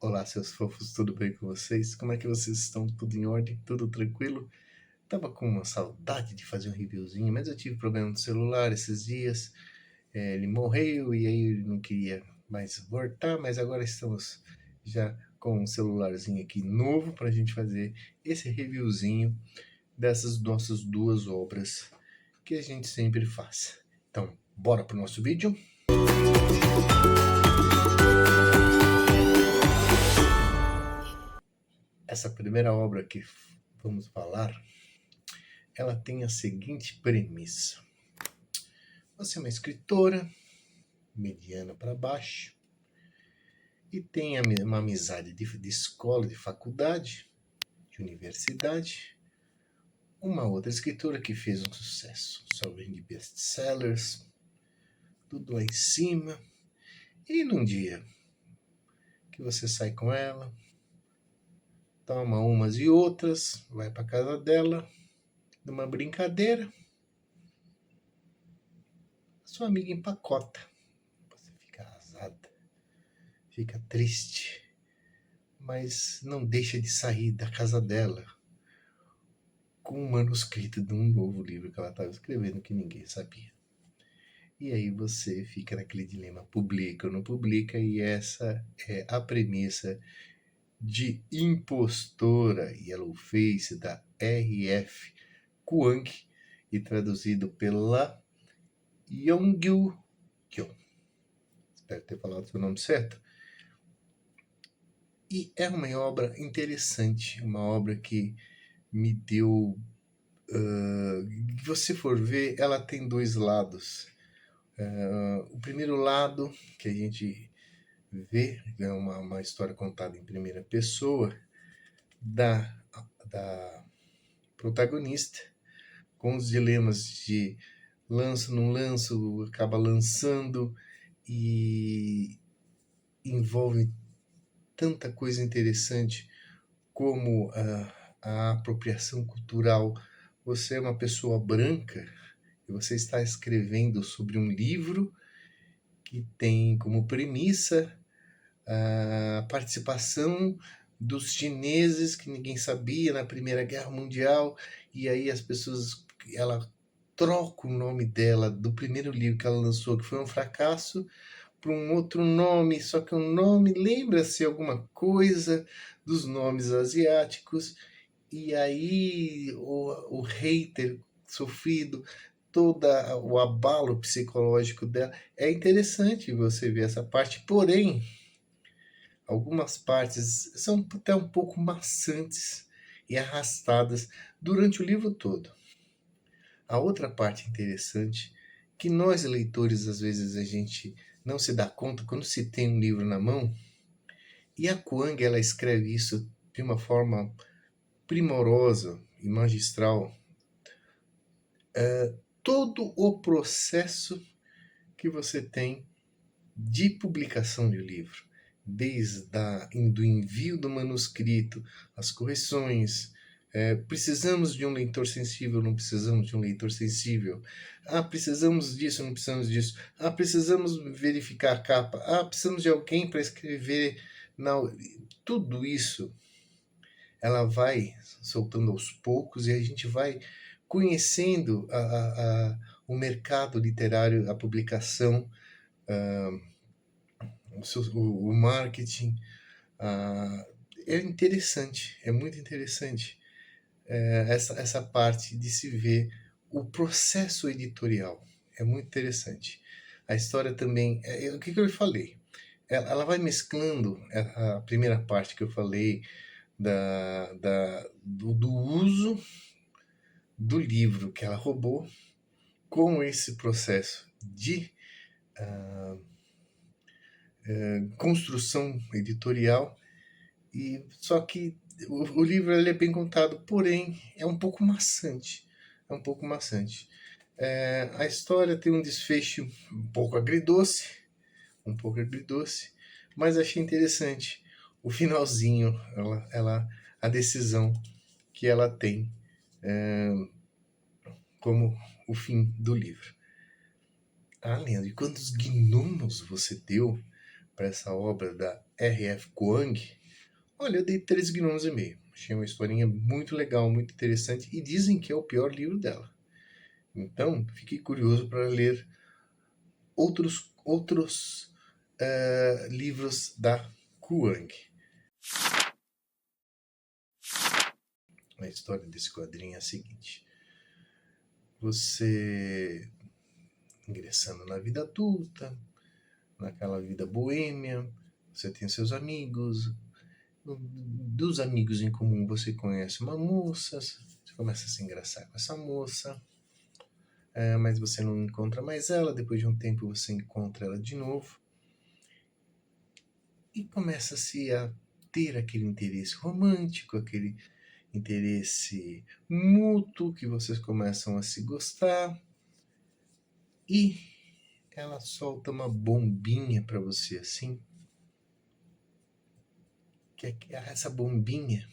Olá, seus fofos, tudo bem com vocês? Como é que vocês estão? Tudo em ordem? Tudo tranquilo? Tava com uma saudade de fazer um reviewzinho, mas eu tive problema no celular esses dias. Ele morreu e aí ele não queria mais voltar, mas agora estamos já com um celularzinho aqui novo para a gente fazer esse reviewzinho dessas nossas duas obras que a gente sempre faz. Então, bora pro nosso vídeo? Essa primeira obra que vamos falar, ela tem a seguinte premissa. Você é uma escritora, mediana para baixo, e tem uma amizade de escola, de faculdade, de universidade, uma outra escritora que fez um sucesso, só vende best-sellers, tudo lá em cima, e num dia que você sai com ela, toma umas e outras, vai para casa dela, numa brincadeira, sua amiga empacota, você fica arrasada, fica triste, mas não deixa de sair da casa dela com um manuscrito de um novo livro que ela estava escrevendo que ninguém sabia. E aí você fica naquele dilema, publica ou não publica, e essa é a premissa de Impostora Yellow Face da R.F. Kuang e traduzido pela Yongyu Kyo. Espero ter falado o seu nome certo. E é uma obra interessante, uma obra que me deu... se você for ver, ela tem dois lados. O primeiro lado que a gente vê é uma história contada em primeira pessoa da protagonista, com os dilemas de lanço, não lanço, acaba lançando, e envolve tanta coisa interessante como a apropriação cultural. Você é uma pessoa branca e você está escrevendo sobre um livro que tem como premissa a participação dos chineses que ninguém sabia na Primeira Guerra Mundial, e aí as pessoas, ela troca o nome dela do primeiro livro que ela lançou, que foi um fracasso, para um outro nome, só que o nome lembra-se alguma coisa dos nomes asiáticos, e aí o hater sofrido, todo o abalo psicológico dela. É interessante você ver essa parte, porém, algumas partes são até um pouco maçantes e arrastadas durante o livro todo. A outra parte interessante, que nós leitores às vezes a gente não se dá conta quando se tem um livro na mão, e a Kuang ela escreve isso de uma forma primorosa e magistral, todo o processo que você tem de publicação de um livro, desde do envio do manuscrito, as correções, precisamos de um leitor sensível, não precisamos de um leitor sensível, precisamos disso, não precisamos disso, precisamos verificar a capa, precisamos de alguém para escrever, tudo isso ela vai soltando aos poucos e a gente vai conhecendo o mercado literário, a publicação, o marketing. É interessante, é muito interessante essa parte de se ver o processo editorial. É muito interessante. A história também, o que eu falei? Ela vai mesclando a primeira parte que eu falei do uso do livro que ela roubou com esse processo de construção editorial, e só que o livro ele é bem contado, porém é um pouco maçante. É um pouco maçante. A história tem um desfecho um pouco agridoce, mas achei interessante o finalzinho, a decisão que ela tem como o fim do livro. Leandro, e quantos gnomos você deu para essa obra da R.F. Kuang, olha, eu dei 3,5 gnomos. Achei uma historinha muito legal, muito interessante, e dizem que é o pior livro dela. Então, fiquei curioso para ler outros livros da Kuang. A história desse quadrinho é a seguinte: você ingressando na vida adulta, naquela vida boêmia, você tem seus amigos, dos amigos em comum você conhece uma moça, você começa a se engraçar com essa moça, mas você não encontra mais ela, depois de um tempo você encontra ela de novo, e começa-se a ter aquele interesse romântico, aquele interesse mútuo, que vocês começam a se gostar, e ela solta uma bombinha para você assim, que essa bombinha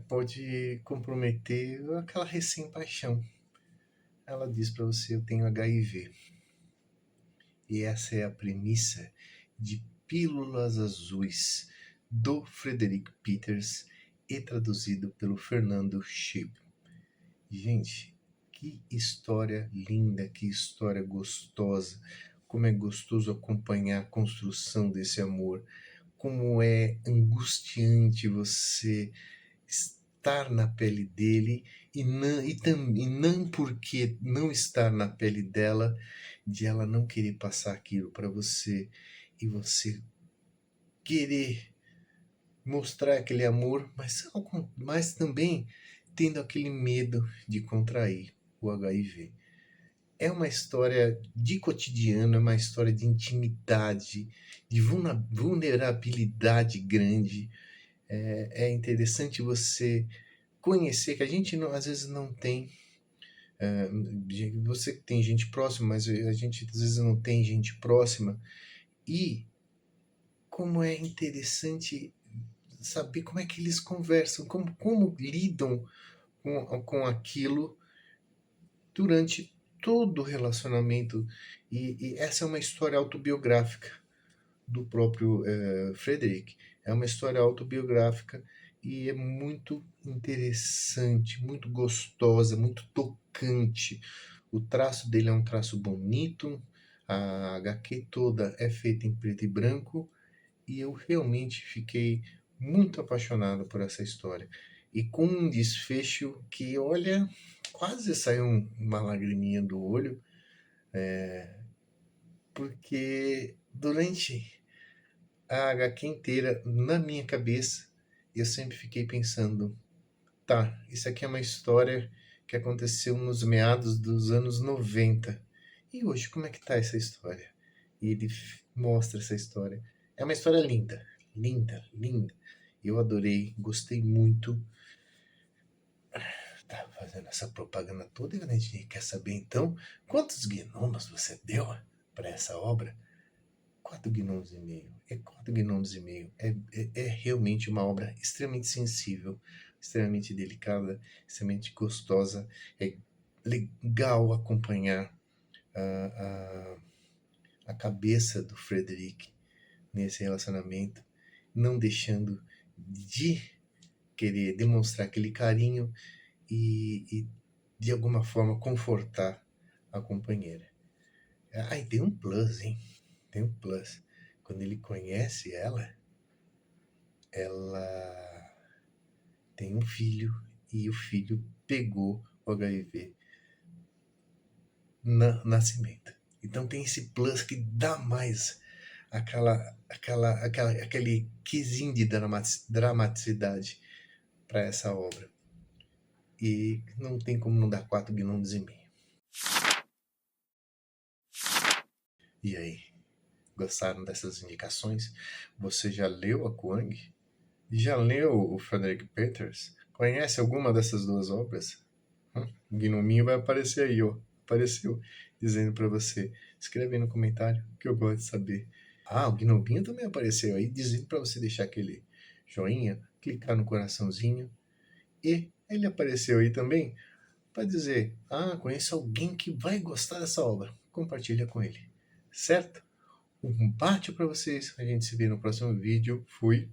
pode comprometer aquela recém-paixão. Ela diz para você: eu tenho HIV. E essa é a premissa de Pílulas Azuis, do Frederick Peters, e traduzido pelo Fernando Schieb. Gente, que história linda, que história gostosa. Como é gostoso acompanhar a construção desse amor. Como é angustiante você estar na pele dele e não porque não estar na pele dela, de ela não querer passar aquilo para você e você querer mostrar aquele amor, mas também tendo aquele medo de contrair o HIV. É uma história de cotidiano, é uma história de intimidade, de vulnerabilidade grande. É interessante você conhecer, que a gente não, às vezes não tem. Você tem gente próxima, mas a gente às vezes não tem gente próxima. E como é interessante saber como é que eles conversam, como lidam com aquilo durante todo o relacionamento. E essa é uma história autobiográfica do próprio Frederick. É uma história autobiográfica e é muito interessante, muito gostosa, muito tocante. O traço dele é um traço bonito, a HQ toda é feita em preto e branco, e eu realmente fiquei muito apaixonado por essa história. E com um desfecho que, olha, quase saiu uma lagriminha do olho, porque durante a HQ inteira, na minha cabeça, eu sempre fiquei pensando: tá, isso aqui é uma história que aconteceu nos meados dos anos 90. E hoje, como é que tá essa história? E ele mostra essa história. É uma história linda, linda, linda. Eu adorei, gostei muito. Tá fazendo essa propaganda toda e a gente quer saber então quantos gnomos você deu para essa obra? 4,5 gnomos. É 4,5 gnomos. É realmente uma obra extremamente sensível, extremamente delicada, extremamente gostosa. É legal acompanhar a, a cabeça do Frederick nesse relacionamento, não deixando de querer demonstrar aquele carinho e de alguma forma confortar a companheira. E tem um plus, hein? Tem um plus. Quando ele conhece ela tem um filho e o filho pegou o HIV no nascimento. Então tem esse plus que dá mais aquele quesinho de dramaticidade para essa obra. E não tem como não dar 4,5 gnomos. E aí, gostaram dessas indicações? Você já leu a Kuang? Já leu o Frederick Peters? Conhece alguma dessas duas obras? O gnominho vai aparecer aí, ó. Apareceu, dizendo para você. Escreve aí no comentário, que eu gosto de saber. O gnominho também apareceu aí, dizendo para você deixar aquele joinha, clicar no coraçãozinho. E ele apareceu aí também para dizer: conheço alguém que vai gostar dessa obra. Compartilha com ele, certo? Um bate para vocês, a gente se vê no próximo vídeo. Fui!